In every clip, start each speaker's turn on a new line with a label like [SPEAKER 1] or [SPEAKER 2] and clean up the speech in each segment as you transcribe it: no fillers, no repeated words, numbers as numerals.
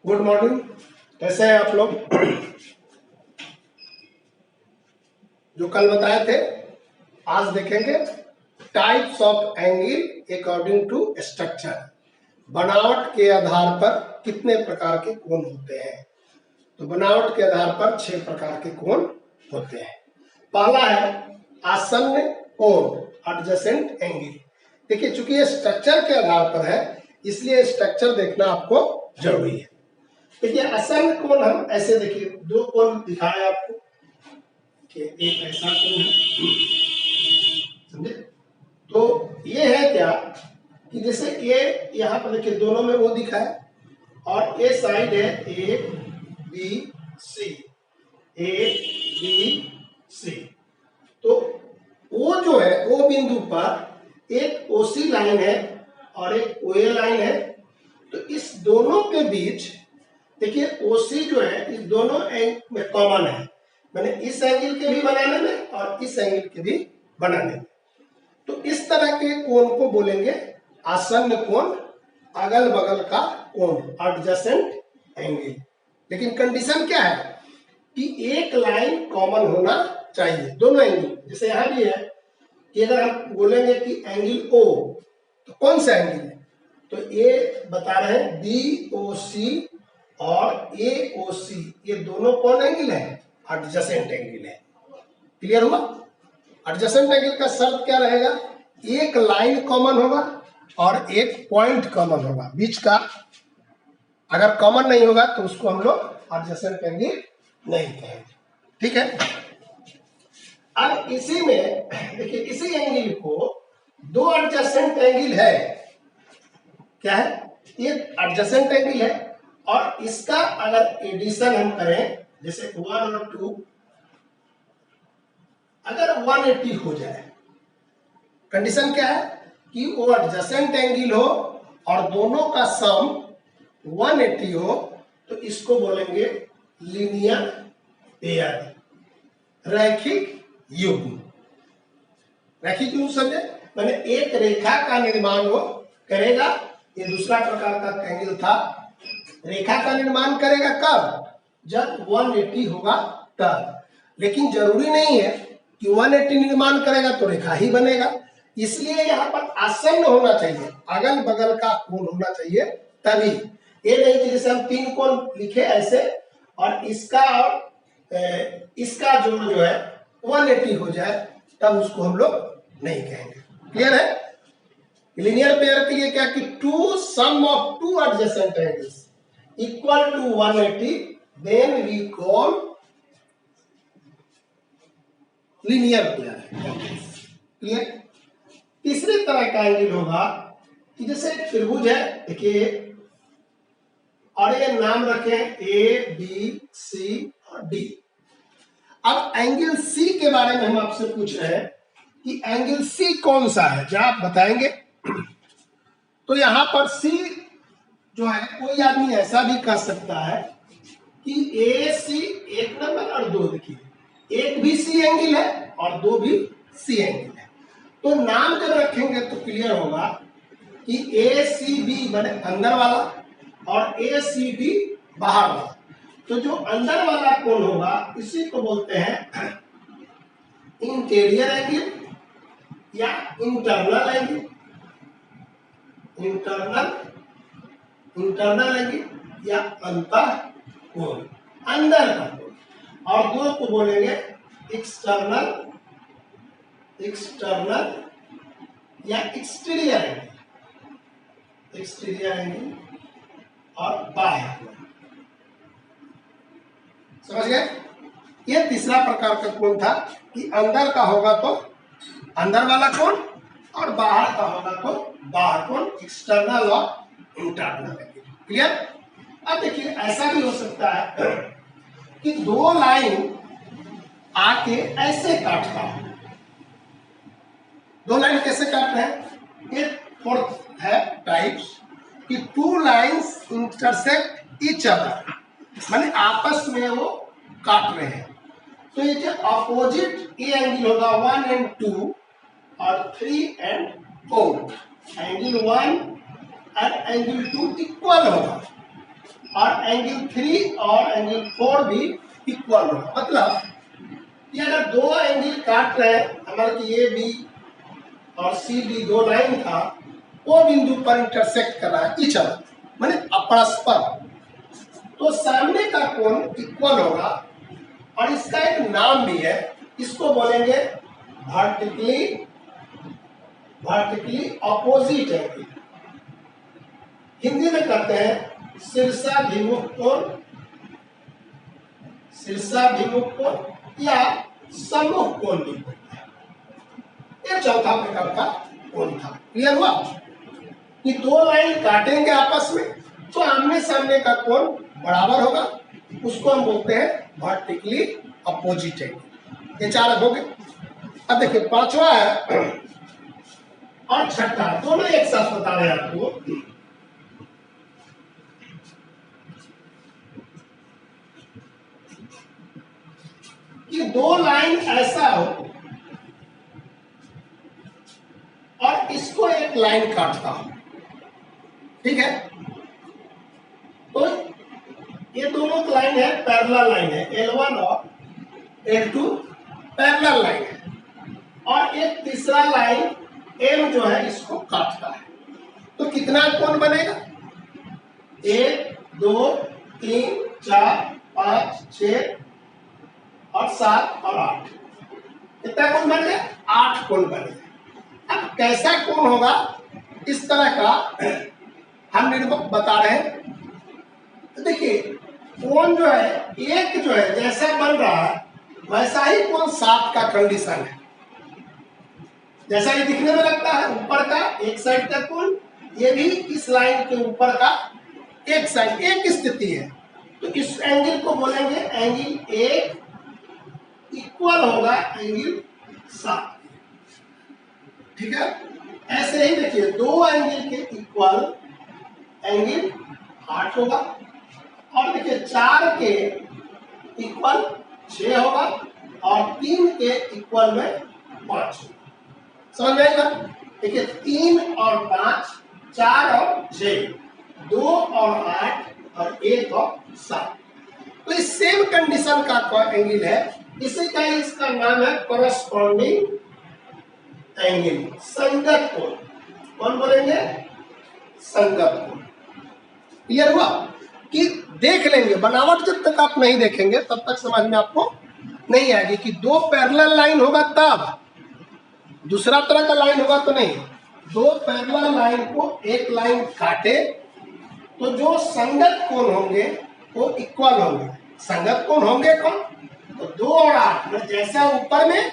[SPEAKER 1] Good morning. कैसे हैं आप लोग? जो कल बताए थे आज देखेंगे types of angle according to structure. बनावट के आधार पर कितने प्रकार के कोण होते हैं? तो बनावट के आधार पर 6 प्रकार के कोण होते हैं। पहला है आसन्न कोण, एडजेसेंट एंगल। देखिए, चूंकि ये स्ट्रक्चर के आधार पर है इसलिए स्ट्रक्चर देखना आपको जरूरी है। देखिए, आसन्न कोण हम ऐसे देखिए, दो कोण दिखाए आपको कि एक ऐसा कोण है, समझे? तो ये है क्या कि जैसे ए यहाँ पर देखिए दोनों में वो दिखा है और ए साइड है A B C, A B C. तो ओ जो है ओ बिंदु पर एक ओसी लाइन है और एक ओए लाइन है। तो इस दोनों के बीच देखिए ओसी जो है इस दोनों एंगल में कॉमन है, मैंने इस एंगल के भी बनाने में और इस एंगल के भी बनाने में। तो इस तरह के कोण को बोलेंगे आसन्न कोण, अगल बगल का कोण, एडजेसेंट एंगल। लेकिन कंडीशन क्या है कि एक लाइन कॉमन होना चाहिए दोनों एंगल। जैसे यहां भी है कि अगर हम बोलेंगे कि एंगल ओ, तो कौन सा एंगल है? तो ये बता रहे हैं बी ओ सी और ए ओ सी, ये दोनों कौन एंगल है? एडजेसेंट एंगल है। क्लियर हुआ? एडजेसेंट एंगल का शर्त क्या रहेगा? एक लाइन कॉमन होगा और एक पॉइंट कॉमन होगा बीच का। अगर कॉमन नहीं होगा तो उसको हम लोग एडजेसेंट एंगल नहीं कहेंगे। ठीक है। अब इसी में देखिए, इसी एंगल को दो एडजेसेंट एंगल है। क्या है? ये एडजेसेंट एंगल है और इसका अगर एडिशन हम करें जैसे 1 और 2, अगर 180 हो जाए, कंडीशन क्या है कि वो एडजेसेंट एंगल हो और दोनों का सम 180 हो, तो इसको बोलेंगे लीनियर पेयर, रैखिक युग्म। रैखिक युग्म समझे? मैंने एक रेखा का निर्माण वो करेगा। ये दूसरा प्रकार का एंगल था। रेखा का निर्माण करेगा कब? जब 180 होगा तब। लेकिन जरूरी नहीं है कि 180 निर्माण करेगा तो रेखा ही बनेगा। इसलिए यहाँ पर आसन्न होना चाहिए, अगल बगल का कोण होना चाहिए तभी। ये नहीं कि जैसे हम 3 कोण लिखे ऐसे और इसका और इसका जोड़ जो है 180 हो जाए, तब उसको हम लोग नहीं कहेंगे। क्लियर है? लीनियर पेयर के लिए क्या कि to sum of two adjacent angles equal to 180, then we call linear pair. Clear? तीसरी तरह का एंगल होगा कि जैसे एक त्रिभुज है, देखिए, और ये नाम रखें ए बी सी और डी। अब एंगल सी के बारे में हम आपसे पूछ रहे हैं कि एंगल सी कौन सा है, क्या आप बताएंगे? तो यहां पर सी जो है, कोई आदमी ऐसा भी कह सकता है कि ए सी 1 नंबर और 2, देखिए एक भी सी एंगल है और 2 भी सी एंगल है। तो नाम जब रखेंगे तो क्लियर होगा कि ए सी बी माने अंदर वाला और ए सी डी बाहर वाला। तो जो अंदर वाला कोण होगा इसी को बोलते हैं इंटीरियर एंगल या इंटरनल एंगल। इंटरनल एंगल या अंतः कोण, अंदर का कोण। और 2 को बोलेंगे एक्सटर्नल या एक्सटीरियर एंगल और बाह्य कोण। समझ गए? ये तीसरा प्रकार का कोण था कि अंदर का होगा तो अंदर वाला कोण और बाहर का होगा तो बाहर कोण, एक्सटर्नल और इंटरनल। क्लियर? अब देखिए, ऐसा भी हो सकता है कि 2 लाइन आके ऐसे काटता हो। 2 लाइन कैसे काट रहे हैं? एक फोर्थ है टाइप्स कि 2 लाइन्स इंटरसेक्ट ईच अदर, माने आपस में वो काट रहे हैं। तो ये जो अपोजिट ए एंगल होगा 1 और 2 और 3 और 4, एंगल 1 और एंगल 2 इक्वल होगा। और एंगल 3 और एंगल 4 भी इक्वल होगा। मतलब कि अगर दो एंगल काट रहे हैं हमारे ए बी और सी डी दो लाइन था, वो बिंदु पर इंटरसेक्ट कर रहा है ईच अदर, माने अपरस्पर, तो सामने का कोण इक्वल होगा। और इसका एक नाम भी है, इसको बोलेंगे वर्टिकली अपोजिट एंगल। हिंदी में कहते हैं शीर्षाभिमुख कोण, शीर्षाभिमुख कोण या सम्मुख कोण भी। ये चौथा प्रकार का कोण था। क्लियर हुआ कि दो लाइन काटेंगे आपस में तो आमने सामने का कोण बराबर होगा, उसको हम बोलते हैं वर्टिकली अपोजिट एंगल। ये चार हो गए। अब देखिए पांचवा है और छठा, दोनों एक साथ बता रहे हैं आपको। कि दो लाइन ऐसा हो और इसको एक लाइन काटता हो, ठीक है, तो ये दोनों लाइन है, पैरेलल लाइन है, L1 और L2 पैरेलल लाइन है, और एक तीसरा लाइन M जो है इसको काटता है। तो कितना कोण बनेगा? 1 2 3 4 5 6 और 7 और 8, कितना कोण बन गया? 8 कोण बने। अब कैसा कोण होगा इस तरह का हम निरूपक बता रहे हैं। तो देखिए कोण जो है एक जो है जैसा बन रहा है वैसा ही कोण 7 का कंडीशन है। जैसा ये दिखने में लगता है ऊपर का एक साइड का कोण, ये भी इस लाइन के ऊपर का एक साइड एक स्थिति है, तो इस एंगल को बोलेंगे एंगल 1 इक्वल होगा एंगल 7। ठीक है, ऐसे ही देखिए दो एंगल के इक्वल एंगल 8 होगा, और देखिए 4 के इक्वल 6 होगा, और 3 के इक्वल में 5 होगा। समझ में आएगा? देखिए 3 और 5, 4 और 6, 2 और 8 और 1 और 7, तो इस सेम कंडीशन का एंगल है, इसी का इसका नाम है कॉरेस्पॉन्डिंग एंगल, संगत कोण। कौन बोलेंगे? संगत कोण। क्लियर हुआ कि देख लेंगे, बनावट जब तक आप नहीं देखेंगे तब तक समझ में आपको नहीं आएगी कि दो पैरेलल लाइन होगा तब, दूसरा तरह का लाइन होगा तो नहीं। दो पैरेलल लाइन को एक लाइन काटे तो जो संगत कोण होंगे वो इक्वल होंगे। संगत कोण होंगे कौन? तो 2 और 8 में जैसा ऊपर में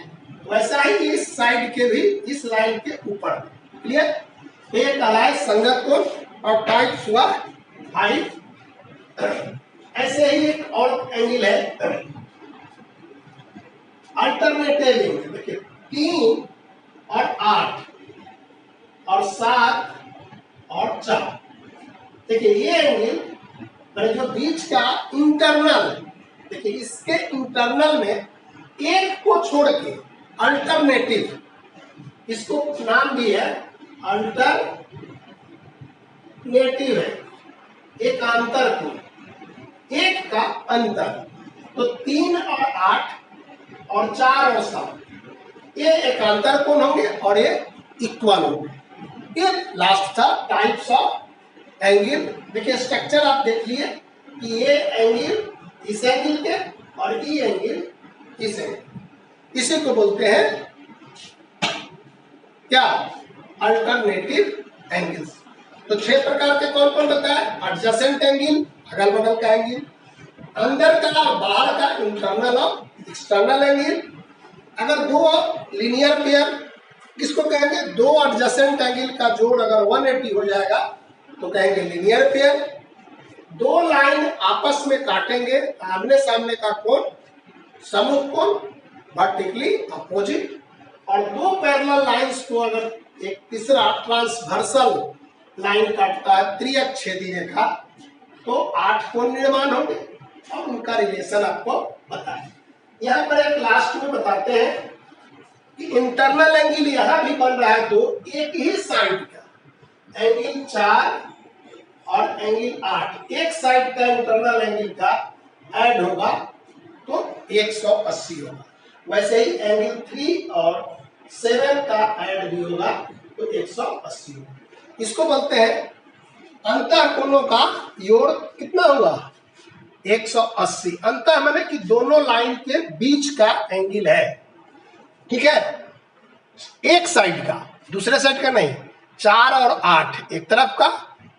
[SPEAKER 1] वैसा ही इस साइड के भी इस लाइन के ऊपर। क्लियर? ये कहलाए संगत कोण, और टाइप्स हुआ 5। ऐसे ही एक और एंगल है अल्टरनेटिव एंगल। देखिए 3 और 8 और 7 और 4, देखिए ये एंगल जो बीच का इंटरनल, देखिए इसके इंटरनल में एक को छोड़ के अल्टरनेटिव, इसको नाम भी है अल्टरनेटिव है, एक अंतर कोण, एक का अंतर। तो 3 और 8 और 4 और 7 ये एकांतर कोण होंगे और ये इक्वल होंगे। ये लास्ट था टाइप्स ऑफ एंगल। देखिए स्ट्रक्चर आप देख लिए कि ये एंगल इस एंगल के और ये एंगल इस एंगल, इसी को बोलते हैं क्या? Alternative angles. तो 6 प्रकार के कौन कौन बताया? एडजेसेंट एंगल, अगल बगल का एंगल, अंदर का और बाहर का इंटरनल और एक्सटर्नल एंगल। अगर दो लीनियर पेयर किसको कहेंगे? दो एडजेसेंट एंगल का जोड़ अगर 180 हो जाएगा तो कहेंगे लीनियर पेयर। दो लाइन आपस में काटेंगे, आमने सामने का कोण सम्मुख कोण, वर्टिकली अपोजिट। और दो पैरेलल लाइंस को अगर एक तीसरा ट्रांसवर्सल लाइन काटता है त्रिअक्षेदी रेखा, तो 8 कोण निर्माण होंगे, और उनका रिलेशन आपको पता है। यहाँ पर एक लास्ट में बताते हैं कि इंटरनल एंगल यहाँ भी बन रहा है तो एक ही साइड का एंगल 4 और एंगल 8, एक साइड का इंटरनल एंगल का ऐड होगा तो 180 होगा। वैसे ही एंगल 3 और 7 का ऐड भी होगा तो 180 होगा। इसको बोलते हैं अंतःकोणों का योग कितना होगा 180। अंतः माने कि दोनों लाइन के बीच का एंगल है, ठीक है, एक साइड का, दूसरे साइड का नहीं। 4 और 8 एक तरफ का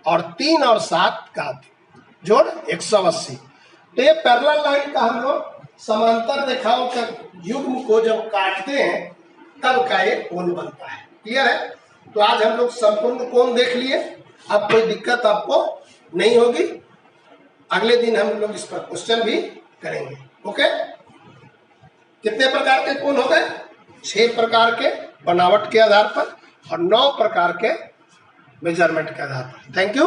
[SPEAKER 1] और 3 और 7 का जोड़ 180। तो ये पैरेलल लाइन का हम लोग समांतर रेखाओं का युग्म को जब काटते हैं तब का ये कोण बनता है। क्लियर है? तो आज हम लोग संपूर्ण कोण देख लिए, अब कोई दिक्कत आपको नहीं होगी। अगले दिन हम लोग इस पर क्वेश्चन भी करेंगे। ओके, कितने प्रकार के कोण हो गए? 6 प्रकार के बनावट के आधार पर और 9 प्रकार के मेजरमेंट के आधार पर। Thank you.